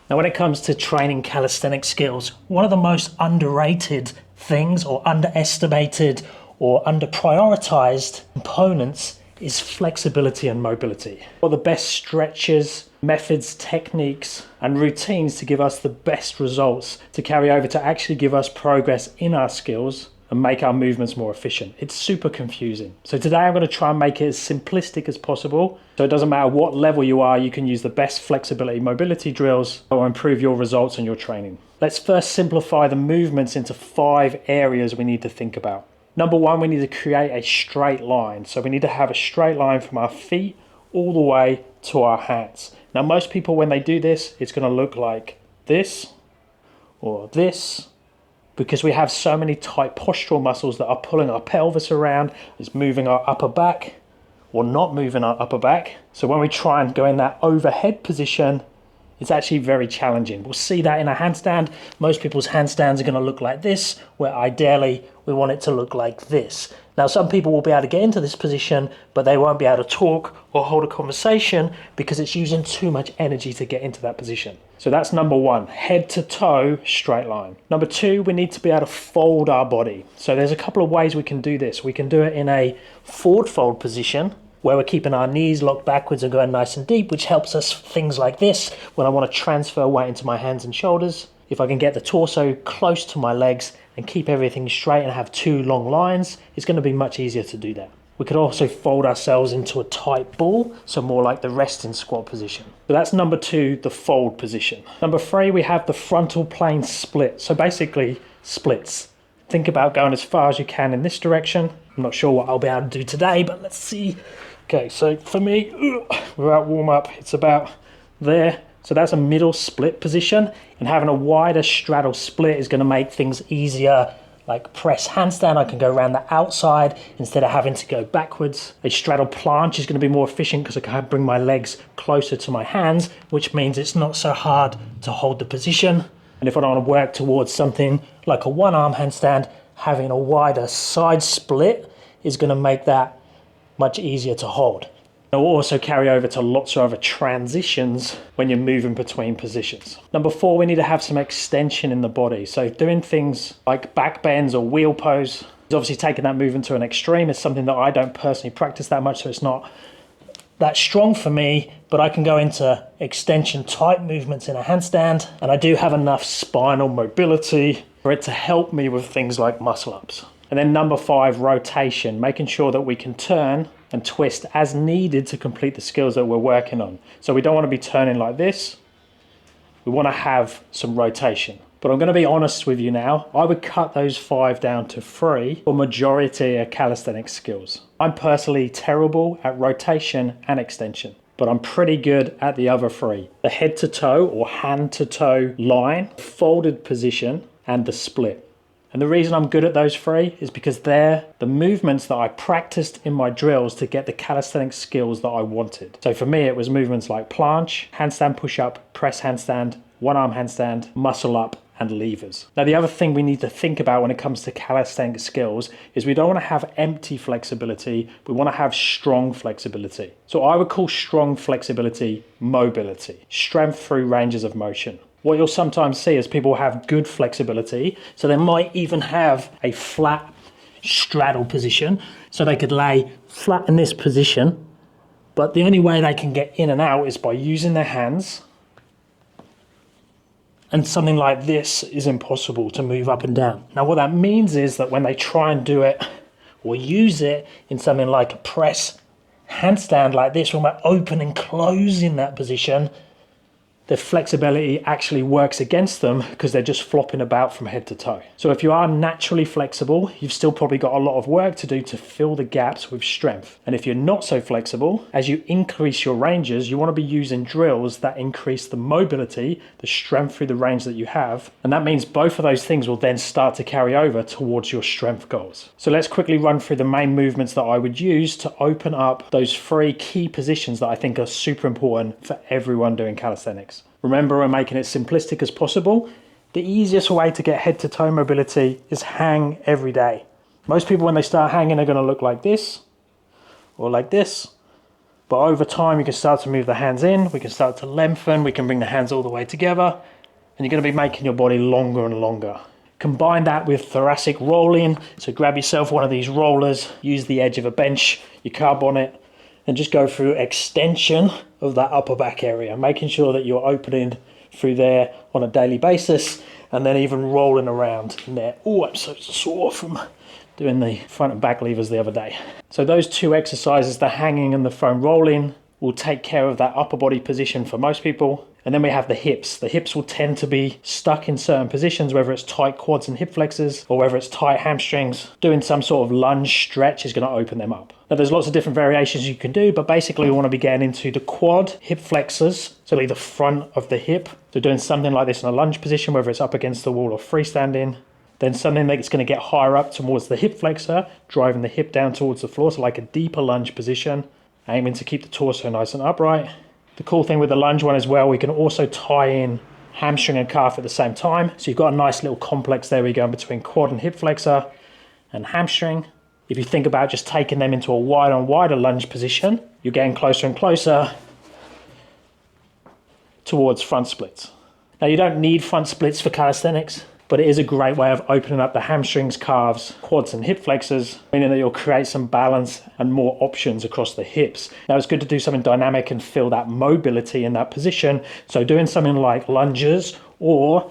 Now, when it comes to training calisthenic skills, one of the most underrated things or underestimated or underprioritized components is flexibility and mobility. What are the best stretches, methods, techniques, and routines to give us the best results to carry over to actually give us progress in our skills and make our movements more efficient? It's super confusing. So today I'm going to try and make it as simplistic as possible. So it doesn't matter what level you are, you can use the best flexibility mobility drills that will improve your results and your training. Let's first simplify the movements into 5 areas we need to think about. Number 1, we need to create a straight line. So we need to have a straight line from our feet all the way to our hands. Now, most people, when they do this, it's going to look like this or this, because we have so many tight postural muscles that are pulling our pelvis around, is moving our upper back or not moving our upper back. So when we try and go in that overhead position, it's actually very challenging. We'll see that in a handstand. Most people's handstands are going to look like this, where ideally we want it to look like this. Now, some people will be able to get into this position, but they won't be able to talk or hold a conversation because it's using too much energy to get into that position. So that's number 1, head to toe, straight line. Number 2, we need to be able to fold our body. So there's a couple of ways we can do this. We can do it in a forward fold position, where we're keeping our knees locked backwards and going nice and deep, which helps us things like this when I want to transfer weight into my hands and shoulders. If I can get the torso close to my legs and keep everything straight and have 2 long lines, it's going to be much easier to do that. We could also fold ourselves into a tight ball, so more like the resting squat position. So that's number 2, the fold position. Number 3, we have the frontal plane split. So basically splits. Think about going as far as you can in this direction. I'm not sure what I'll be able to do today, but let's see. Okay, so for me, without warm up, it's about there. So that's a middle split position, and having a wider straddle split is going to make things easier. Like press handstand, I can go around the outside instead of having to go backwards. A straddle planche is going to be more efficient because I can bring my legs closer to my hands, which means it's not so hard to hold the position. And if I want to work towards something like a one-arm handstand, having a wider side split is going to make that much easier to hold. It will also carry over to lots of other transitions when you're moving between positions. Number 4, we need to have some extension in the body. So doing things like back bends or wheel pose is obviously taking that movement to an extreme. It's something that I don't personally practice that much, so it's not that strong for me, but I can go into extension type movements in a handstand, and I do have enough spinal mobility for it to help me with things like muscle ups. And then number 5, rotation, making sure that we can turn and twist as needed to complete the skills that we're working on. So we don't want to be turning like this. We want to have some rotation. But I'm going to be honest with you now, I would cut those 5 down to 3 for majority of calisthenics skills. I'm personally terrible at rotation and extension, but I'm pretty good at the other 3. The head to toe or hand to toe line, folded position, and the split. And the reason I'm good at those 3 is because they're the movements that I practiced in my drills to get the calisthenics skills that I wanted. So for me, it was movements like planche, handstand push up, press handstand, one arm handstand, muscle up, and levers. Now, the other thing we need to think about when it comes to calisthenics skills is we don't want to have empty flexibility, we want to have strong flexibility. So I would call strong flexibility mobility, strength through ranges of motion. What you'll sometimes see is people have good flexibility, so they might even have a flat straddle position, so they could lay flat in this position, but the only way they can get in and out is by using their hands, and something like this is impossible to move up and down. Now, what that means is that when they try and do it or use it in something like a press handstand like this, when we're open and closing that position, the flexibility actually works against them because they're just flopping about from head to toe. So if you are naturally flexible, you've still probably got a lot of work to do to fill the gaps with strength. And if you're not so flexible, as you increase your ranges, you want to be using drills that increase the mobility, the strength through the range that you have. And that means both of those things will then start to carry over towards your strength goals. So let's quickly run through the main movements that I would use to open up those 3 key positions that I think are super important for everyone doing calisthenics. Remember, we're making it simplistic as possible. The easiest way to get head to toe mobility is hang every day. Most people, when they start hanging, are going to look like this or like this. But over time, you can start to move the hands in, we can start to lengthen, we can bring the hands all the way together, and you're going to be making your body longer and longer. Combine that with thoracic rolling, so grab yourself one of these rollers, use the edge of a bench, your carb on it, and just go through extension of that upper back area, making sure that you're opening through there on a daily basis, and then even rolling around in there. Oh, I'm so sore from doing the front and back levers the other day. So those two exercises, the hanging and the foam rolling, will take care of that upper body position for most people. And then we have the hips. The hips will tend to be stuck in certain positions, whether it's tight quads and hip flexors or whether it's tight hamstrings. Doing some sort of lunge stretch is going to open them up. Now there's lots of different variations you can do, but basically we want to be getting into the quad, hip flexors, so the front of the hip. So doing something like this in a lunge position, whether it's up against the wall or freestanding. Then something that's going to get higher up towards the hip flexor, driving the hip down towards the floor, so like a deeper lunge position, aiming to keep the torso nice and upright. The cool thing with the lunge one as well, we can also tie in hamstring and calf at the same time. So you've got a nice little complex there where you're going between quad and hip flexor and hamstring. If you think about just taking them into a wider and wider lunge position, you're getting closer and closer towards front splits. Now you don't need front splits for calisthenics, but it is a great way of opening up the hamstrings, calves, quads and hip flexors, meaning that you'll create some balance and more options across the hips. Now it's good to do something dynamic and feel that mobility in that position. So doing something like lunges or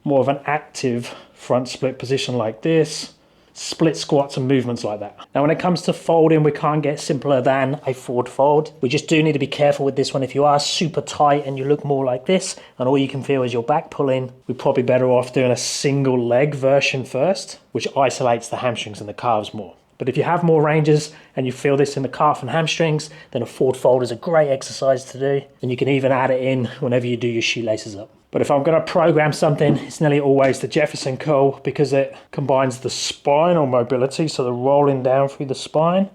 more of an active front split position like this, split squats and movements like that. Now when it comes to folding, we can't get simpler than a forward fold. We just do need to be careful with this one. If you are super tight and you look more like this and all you can feel is your back pulling, we're probably better off doing a single leg version first, which isolates the hamstrings and the calves more. But if you have more ranges and you feel this in the calf and hamstrings, then a forward fold is a great exercise to do. And you can even add it in whenever you do your shoelaces up. But if I'm going to program something, it's nearly always the Jefferson curl because it combines the spinal mobility, so the rolling down through the spine,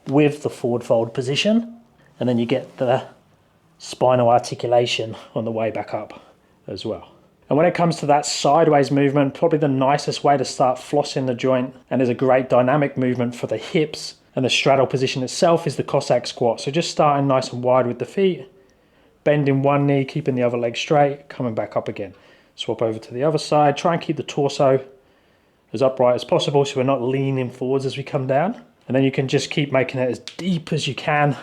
with the forward fold position. And then you get the spinal articulation on the way back up as well. And when it comes to that sideways movement, probably the nicest way to start flossing the joint, and is a great dynamic movement for the hips and the straddle position itself, is the Cossack squat. So just starting nice and wide with the feet, bending one knee, keeping the other leg straight, coming back up again. Swap over to the other side, try and keep the torso as upright as possible so we're not leaning forwards as we come down. And then you can just keep making it as deep as you can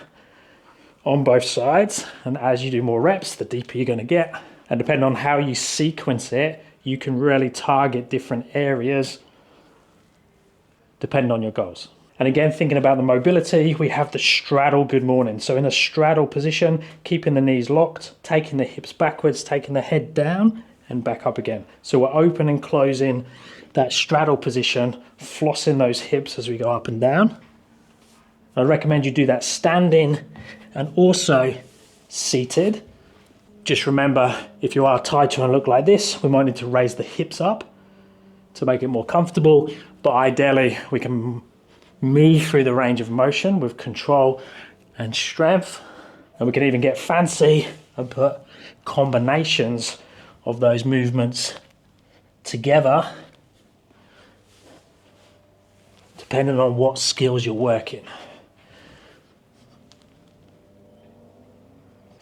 on both sides. And as you do more reps, the deeper you're going to get. And depending on how you sequence it, you can really target different areas depending on your goals. And again, thinking about the mobility, we have the straddle good morning. So in a straddle position, keeping the knees locked, taking the hips backwards, taking the head down and back up again. So we're open and closing that straddle position, flossing those hips as we go up and down. I recommend you do that standing and also seated. Just remember, if you are tied to and look like this, we might need to raise the hips up to make it more comfortable. But ideally, we can move through the range of motion with control and strength. And we can even get fancy and put combinations of those movements together, depending on what skills you're working.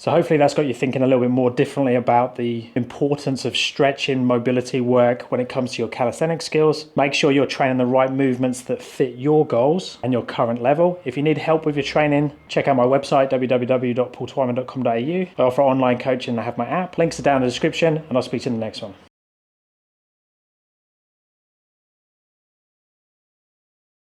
So hopefully that's got you thinking a little bit more differently about the importance of stretching mobility work when it comes to your calisthenics skills. Make sure you're training the right movements that fit your goals and your current level. If you need help with your training, check out my website, www.paultwyman.com.au. I offer online coaching and I have my app. Links are down in the description, and I'll speak to you in the next one.